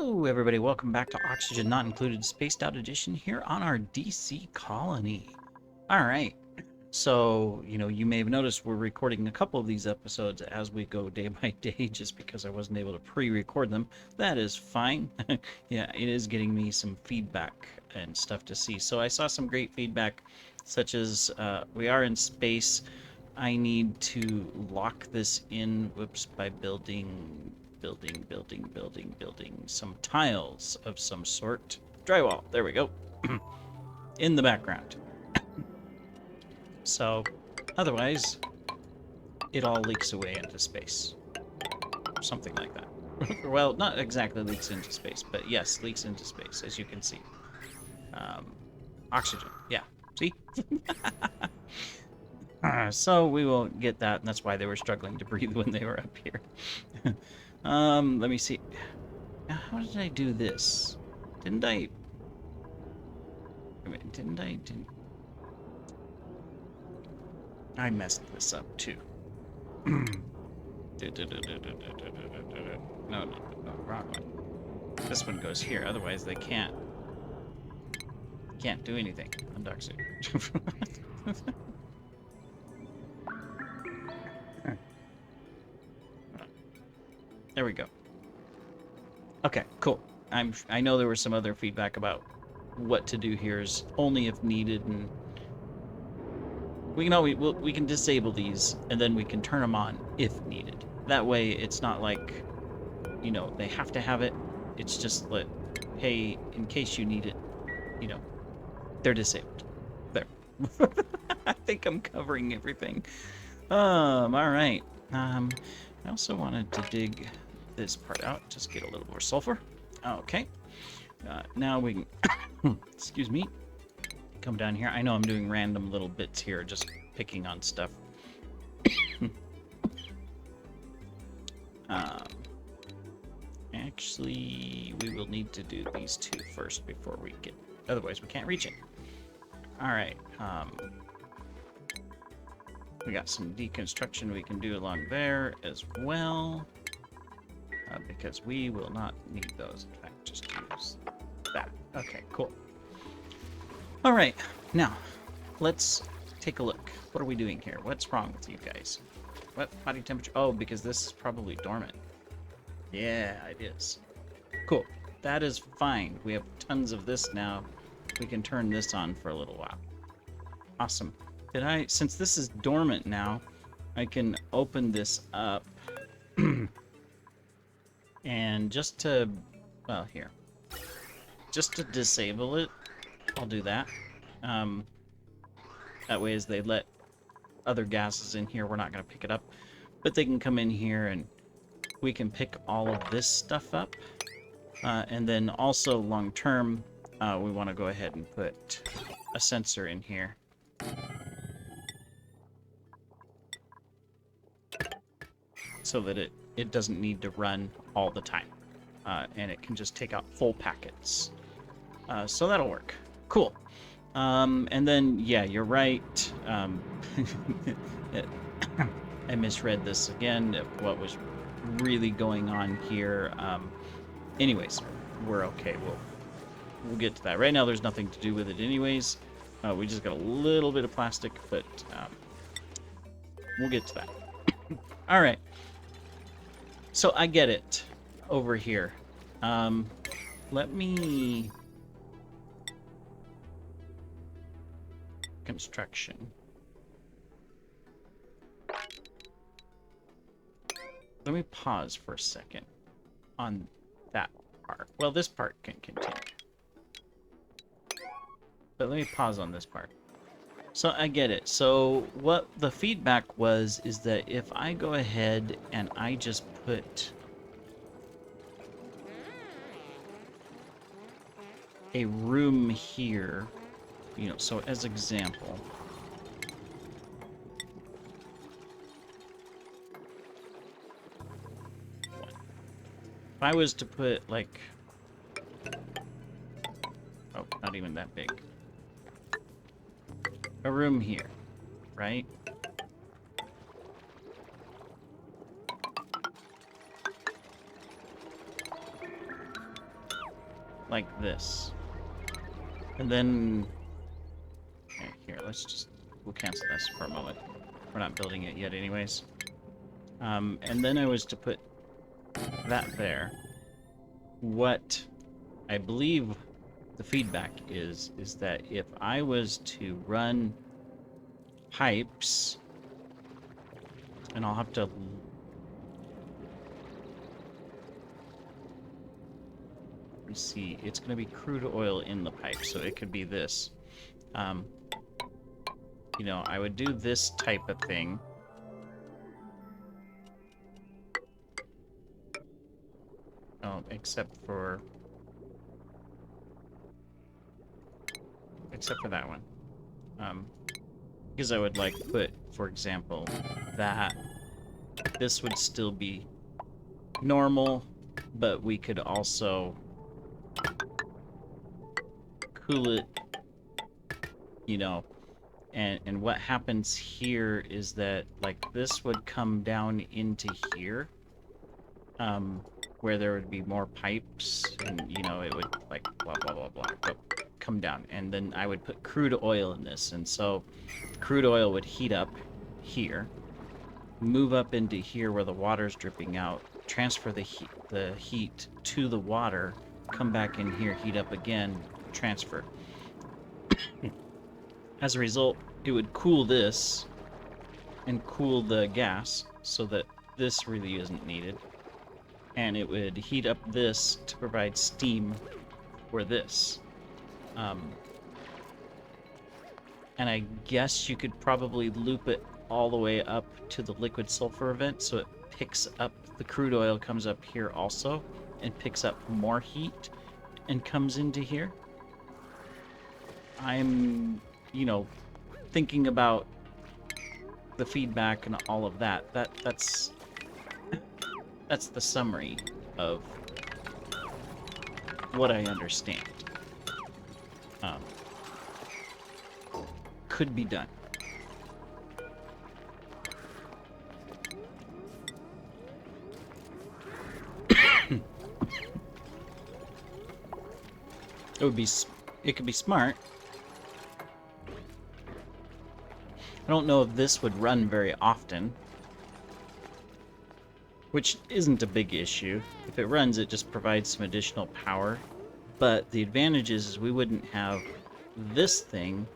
Hello, everybody. Welcome back to Oxygen Not Included Spaced Out Edition here on our DC colony. All right. So, you may have noticed we're recording a couple of these episodes as we go day by day just because I wasn't able to pre-record them. That is fine. Yeah, it is getting me some feedback and stuff to see. So I saw some great feedback, such as we are in space. I need to lock this in, whoops, by building some tiles of some sort. Drywall, there we go. In the background. So, otherwise, it all leaks away into space. Something like that. Well, not exactly leaks into space, but yes, leaks into space, as you can see. Oxygen, yeah. See? So we will get that, and that's why they were struggling to breathe when they were up here. Let me see. How did I do this? Didn't I... Didn't... I messed this up, too. No, wrong one. This one goes here, otherwise they can't do anything. Undoxing. There we go. Okay, cool. I know there was some other feedback about what to do here is only if needed, and we can disable these and then we can turn them on if needed. That way it's not like, they have to have it. It's just like, hey, in case you need it, they're disabled. There. I think I'm covering everything. All right. I also wanted to dig this part out, just get a little more sulfur. Okay. Now we can, excuse me, come down here. I know I'm doing random little bits here, just picking on stuff. Actually, we will need to do these two first before we get, otherwise we can't reach it. All right. We got some deconstruction we can do along there as well, because we will not need those. In fact, just use that. Okay, cool. All right, now let's take a look. What are we doing here? What's wrong with you guys? What body temperature? Oh, because this is probably dormant. Yeah, it is. Cool. That is fine. We have tons of this now. We can turn this on for a little while. Awesome. Since this is dormant now, I can open this up. And just to disable it, I'll do that. That way, as they let other gases in here, we're not going to pick it up. But they can come in here and we can pick all of this stuff up. And then also long term, we want to go ahead and put a sensor in here. So that it doesn't need to run all the time. And it can just take out full packets. So that'll work. Cool. And then, yeah, you're right. I misread this again, what was really going on here. Anyways, we're okay. We'll get to that. Right now, there's nothing to do with it anyways. We just got a little bit of plastic, but we'll get to that. All right. So I get it over here. Let me... Construction. Let me pause for a second on that part. Well, this part can continue. But let me pause on this part. So I get it. So what the feedback was is that if I go ahead and I just put a room here, so as example, if I was to put like, oh, not even that big, a room here, right? like this. And then... Here, we'll cancel this for a moment. We're not building it yet anyways. And then I was to put that there. What I believe the feedback is that if I was to run pipes, and I'll have to... Let me see, it's going to be crude oil in the pipe, so it could be this. You know, I would do this type of thing. Oh, except for that one. Because I would like put, for example, that this would still be normal, but we could also cool it, you know. And what happens here is that, like, this would come down into here, where there would be more pipes, and, you know, it would, like, blah, blah, blah, blah, come down. And then I would put crude oil in this, and so crude oil would heat up here, move up into here where the water's dripping out, transfer the heat to the water, come back in here, heat up again, transfer. As a result, it would cool this and cool the gas so that this really isn't needed. And it would heat up this to provide steam for this. And I guess you could probably loop it all the way up to the liquid sulfur event so it picks up, the crude oil comes up here also and picks up more heat and comes into here. I'm, you know, thinking about the feedback and all of that. That's the summary of what I understand. Could be done. It could be smart. I don't know if this would run very often, which isn't a big issue. If it runs, it just provides some additional power. But the advantage is we wouldn't have this thing.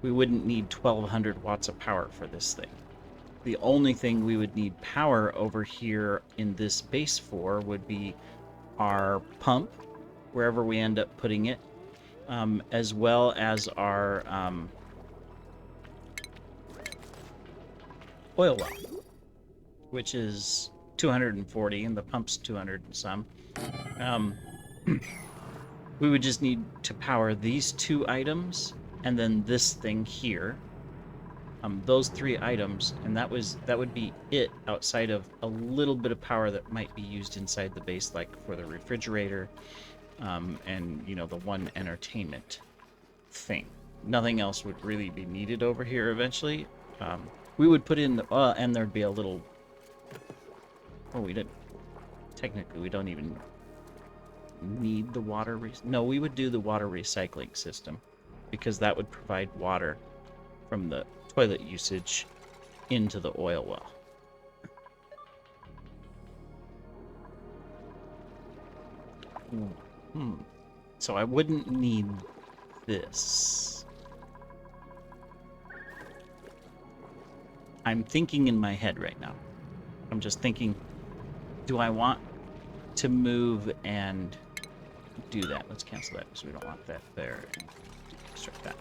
We wouldn't need 1200 watts of power for this thing. The only thing we would need power over here in this base for would be our pump, wherever we end up putting it, as well as our oil well, which is 240, and the pump's 200 and some. We would just need to power these two items, and then this thing here. Those three items, and that would be it outside of a little bit of power that might be used inside the base, like for the refrigerator, and, you know, the one entertainment thing. Nothing else would really be needed over here eventually. We would put in, and there'd be a little... Oh, we didn't... Technically, we don't even need the water... No, we would do the water recycling system, because that would provide water from the toilet usage into the oil well. So I wouldn't need this. I'm thinking in my head right now. I'm just thinking, do I want to move and do that? Let's cancel that because we don't want that there. Deconstruct that.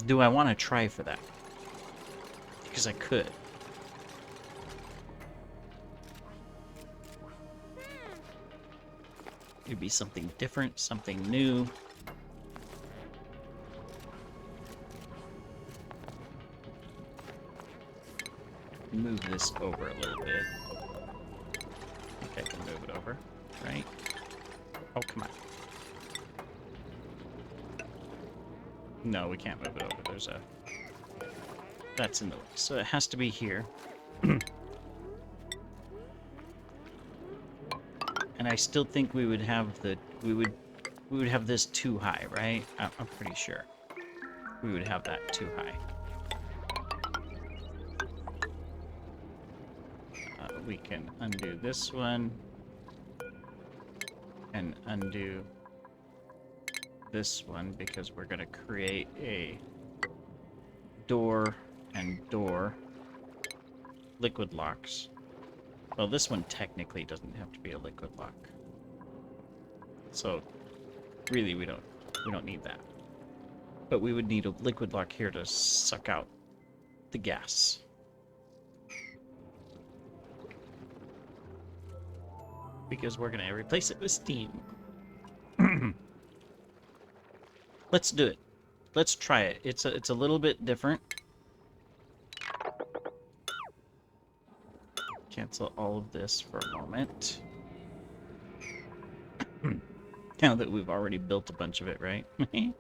Do I want to try for that? Because I could. It'd be something different, something new. Move this over a little bit. Okay, I can move it over, right? Oh, come on. No, we can't move it over. There's a... That's in the way. So it has to be here. And And I still think we would have we would have this too high, right? I'm pretty sure we would have that too high. We can undo this one and undo this one because we're going to create a door and door liquid locks. Well, this one technically doesn't have to be a liquid lock. So really we don't need that. But we would need a liquid lock here to suck out the gas. Because we're going to replace it with steam. Let's do it. Let's try it. It's a little bit different. Cancel all of this for a moment. Now that we've already built a bunch of it, right? Okay,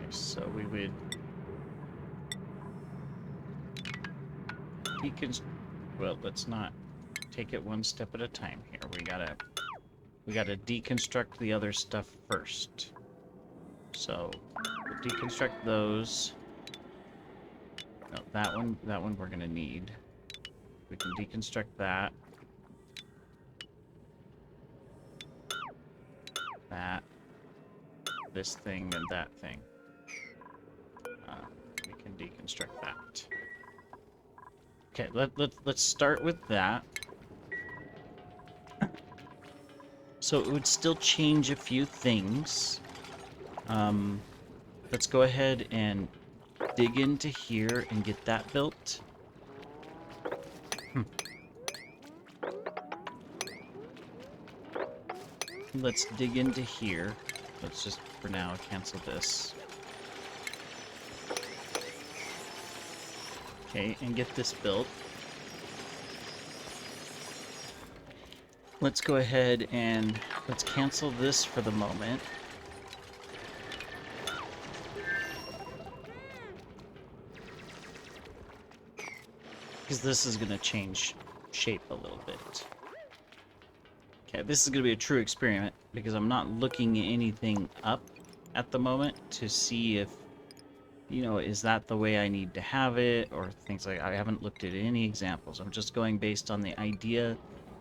so we would well, let's not take it one step at a time here. We gotta deconstruct the other stuff first. So we'll deconstruct those. No, that one we're gonna need. We can deconstruct that. That. This thing and that thing. We can deconstruct that. Okay, let's start with that. So it would still change a few things. Let's go ahead and dig into here and get that built. Let's dig into here. Let's just, for now, cancel this. Okay, and get this built. Let's go ahead and let's cancel this for the moment. Because this is going to change shape a little bit. Okay, this is going to be a true experiment because I'm not looking anything up at the moment to see if, you know, is that the way I need to have it or things like. I haven't looked at any examples. I'm just going based on the idea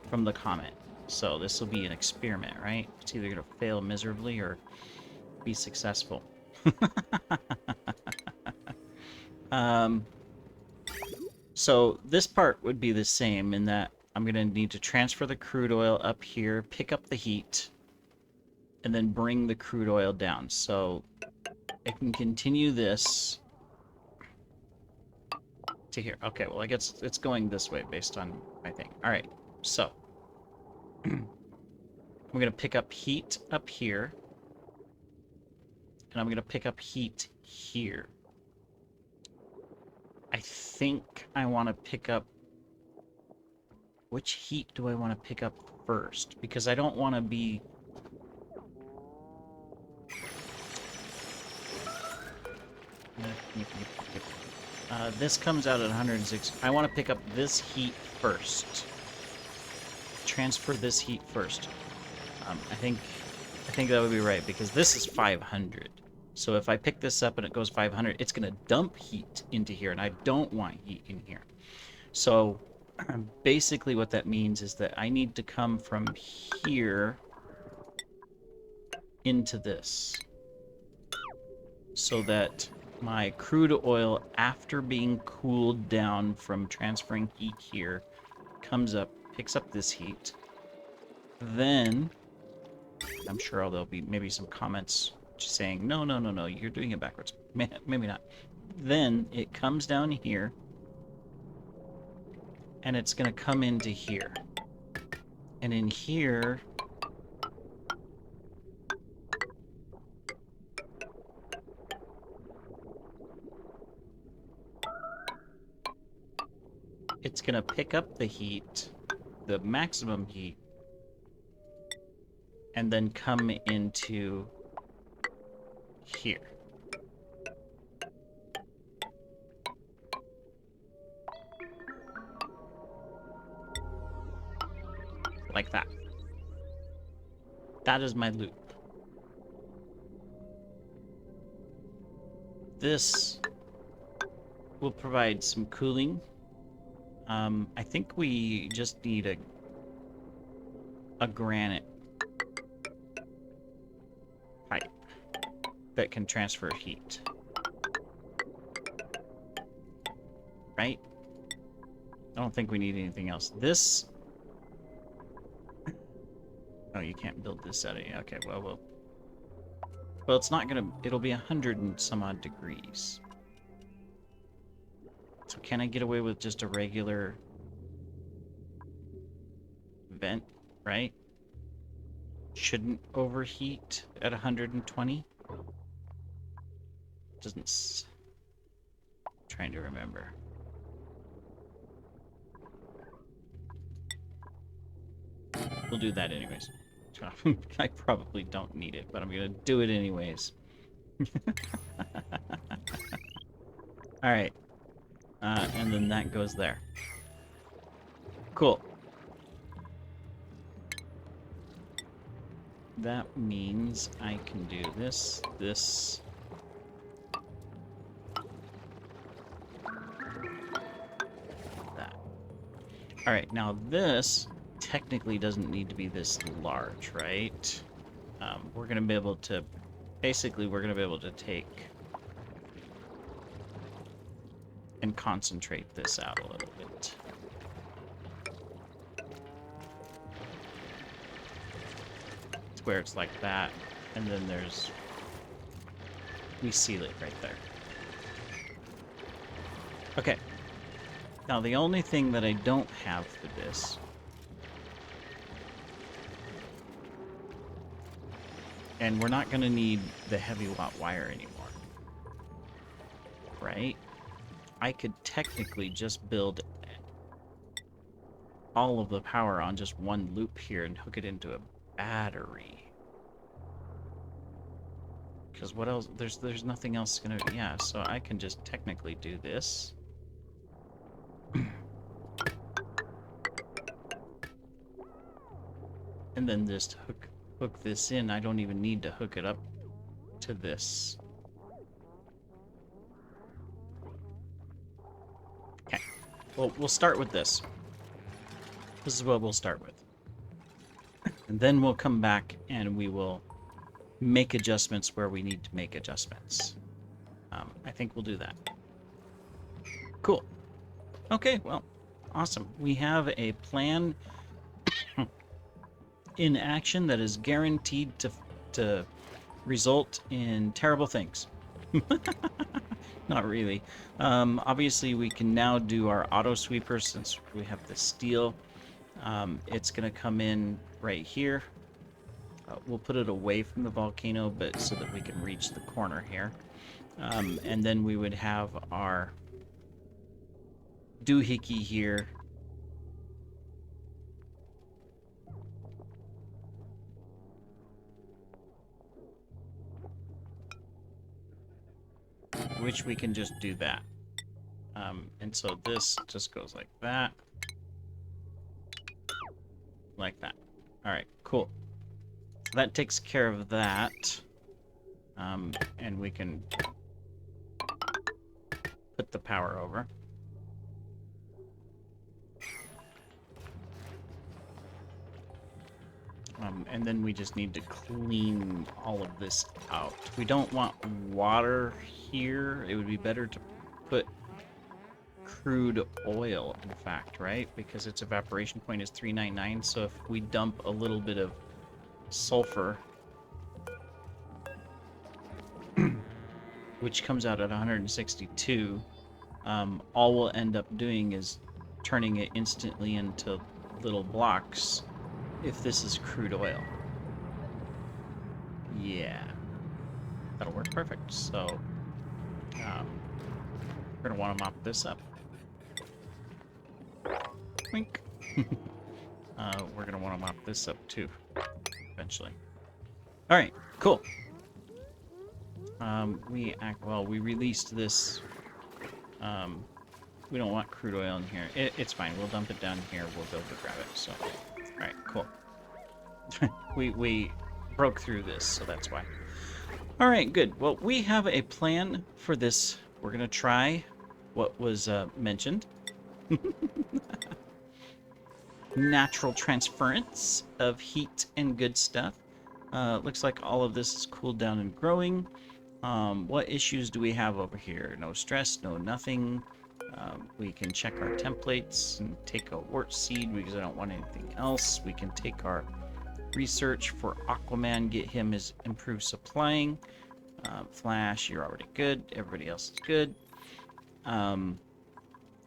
from the comment. So this will be an experiment, right? It's either going to fail miserably or be successful. So this part would be the same in that I'm going to need to transfer the crude oil up here, pick up the heat, and then bring the crude oil down. So I can continue this to here. Okay, well, I guess it's going this way based on my thing. All right, so I'm going to pick up heat up here, and I'm going to pick up heat here. I think I want to pick up... Which heat do I want to pick up first? Because I don't want to be... this comes out at 106. I want to pick up this heat first. Transfer this heat first. I think that would be right, because this is 500. So if I pick this up and it goes 500, it's going to dump heat into here, and I don't want heat in here. So basically what that means is that I need to come from here into this, so that my crude oil, after being cooled down from transferring heat here, comes up, picks up this heat. Then, I'm sure there'll be maybe some comments just saying, no, you're doing it backwards. Maybe not. Then it comes down here, and it's going to come into here. And in here, it's going to pick up the heat, the maximum heat, and then come into here. Like that. That is my loop. This will provide some cooling. I think we just need a granite pipe that can transfer heat. Right? I don't think we need anything else. This... Oh, you can't build this out of... Okay, well, it's not gonna... It'll be 100 and some odd degrees. So can I get away with just a regular vent, right? Shouldn't overheat at 120? Doesn't... Trying to remember. We'll do that anyways. I probably don't need it, but I'm gonna do it anyways. Alright. And then that goes there. Cool. That means I can do this, this... that. Alright, now this technically doesn't need to be this large, right? We're going to be able to... Basically, we're going to be able to take... and concentrate this out a little bit. It's where it's like that, and then there's... We seal it right there. Okay. Now, the only thing that I don't have for this... And we're not going to need the heavy watt wire anymore. Right? I could technically just build all of the power on just one loop here and hook it into a battery. Because what else? There's nothing else going to... Yeah, so I can just technically do this. And then just hook this in. I don't even need to hook it up to this. Okay. Well, we'll start with this. This is what we'll start with. And then we'll come back and we will make adjustments where we need to make adjustments. I think we'll do that. Cool. Okay, well, awesome. We have a plan in action that is guaranteed to result in terrible things. Not really. Obviously, we can now do our auto sweeper since we have the steel. It's going to come in right here. We'll put it away from the volcano, but so that we can reach the corner here. And then we would have our doohickey here. Which we can just do that. And so this just goes like that. Like that. Alright, cool. So that takes care of that. And we can put the power over. And then we just need to clean all of this out. We don't want water here. It would be better to put crude oil, in fact, right? Because its evaporation point is 399. So if we dump a little bit of sulfur, which comes out at 162, all we'll end up doing is turning it instantly into little blocks. If this is crude oil. Yeah. That'll work perfect. So, we're going to want to mop this up. Wink. We're going to want to mop this up too, eventually. All right, cool. We released this. We don't want crude oil in here. It's fine. We'll dump it down here. We'll be able to grab it. So, all right, cool. we broke through this, so that's why. All right, good. Well, we have a plan for this. We're gonna try what was mentioned. Natural transference of heat and good stuff. Looks like all of this is cooled down and growing. What issues do we have over here? No stress, no nothing. We can check our templates and take a wort seed because I don't want anything else. We can take our research for Aquaman, get him his improved supplying. Flash, you're already good. Everybody else is good.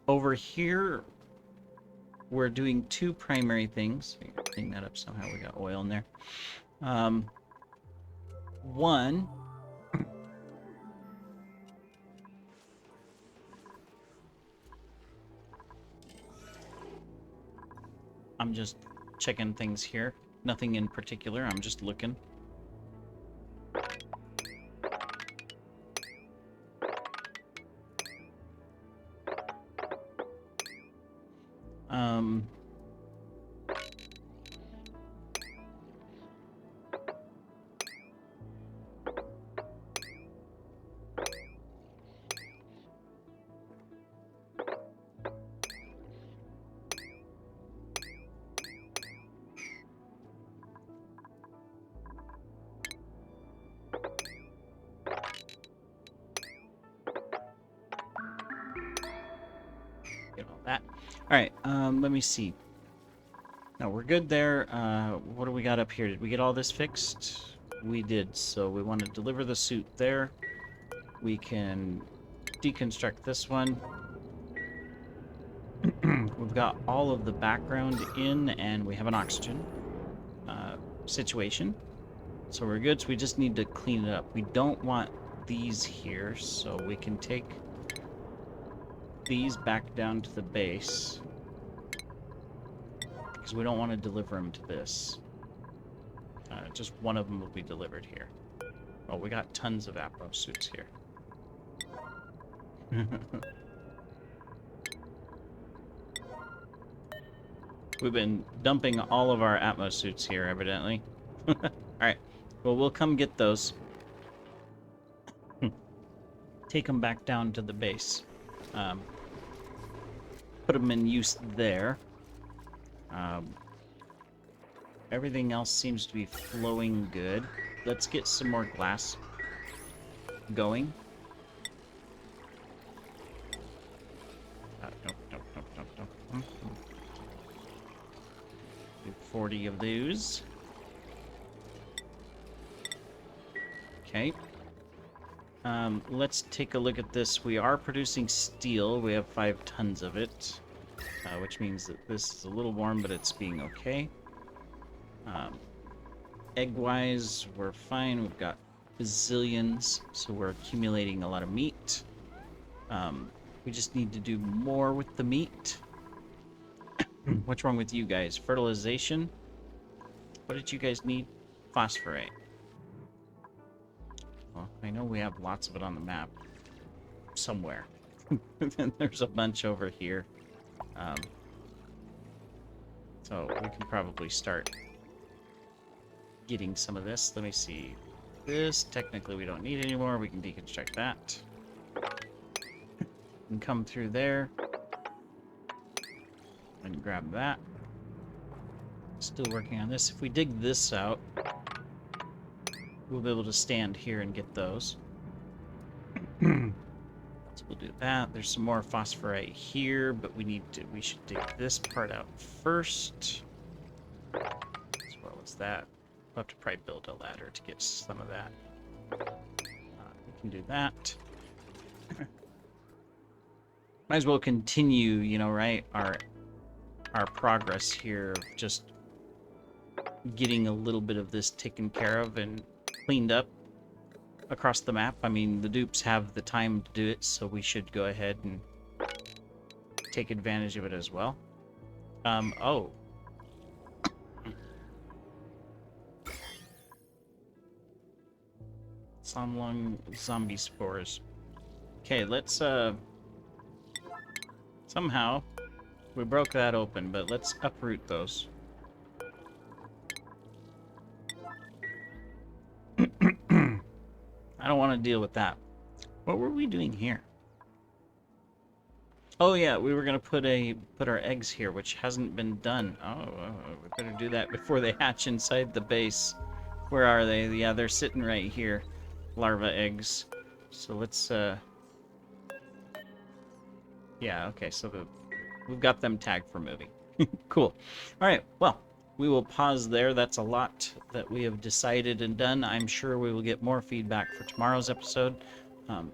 Over here, we're doing two primary things. Clean that up somehow. We got oil in there. One, I'm just checking things here. Nothing in particular. I'm just looking. Get all that. All right, let me see. No, we're good there. What do we got up here? Did we get all this fixed? We did, so we want to deliver the suit there. We can deconstruct this one. We've got all of the background in, and we have an oxygen situation. So we're good, so we just need to clean it up. We don't want these here, so we can take these back down to the base. Because we don't want to deliver them to this. Just one of them will be delivered here. Oh, we got tons of Atmos suits here. We've been dumping all of our Atmos suits here, evidently. Alright, well, we'll come get those. Take them back down to the base. Put them in use there. Everything else seems to be flowing good. Let's get some more glass going. Nope. Do 40 of those. Okay. Let's take a look at this. We are producing steel. We have 5 tons of it, which means that this is a little warm, but it's being okay. Egg-wise, we're fine. We've got bazillions, so we're accumulating a lot of meat. We just need to do more with the meat. What's wrong with you guys? Fertilization? What did you guys need? Phosphorate. Well, I know we have lots of it on the map. Somewhere. And there's a bunch over here. So we can probably start getting some of this. Let me see. This, technically, we don't need anymore. We can deconstruct that. And come through there. And grab that. Still working on this. If we dig this out, we'll be able to stand here and get those. So we'll do that. There's some more phosphorite here, but we should dig this part out first. As well as that. We'll have to probably build a ladder to get some of that. We can do that. Might as well continue, you know, right? Our progress here of just getting a little bit of this taken care of and cleaned up across the map. I mean, the dupes have the time to do it, so we should go ahead and take advantage of it as well. Oh. Sunlung zombie spores. Okay, let's somehow we broke that open, but let's uproot those. I don't want to deal with that. What were we doing here? Oh yeah, we were gonna put our eggs here, which hasn't been done. Oh, we better do that before they hatch inside the base. Where are they? Yeah, they're sitting right here, larva eggs. So let's yeah, okay. So we've got them tagged for moving. Cool. All right. Well, we will pause there. That's a lot that we have decided and done. I'm sure we will get more feedback for tomorrow's episode.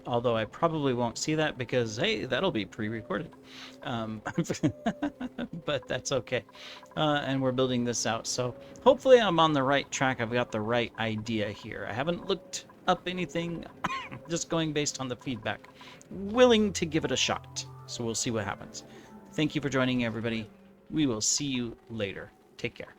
Although I probably won't see that because, hey, that'll be pre-recorded. But that's okay. And we're building this out. So hopefully I'm on the right track. I've got the right idea here. I haven't looked up anything, just going based on the feedback. Willing to give it a shot. So we'll see what happens. Thank you for joining, everybody. We will see you later. Take care.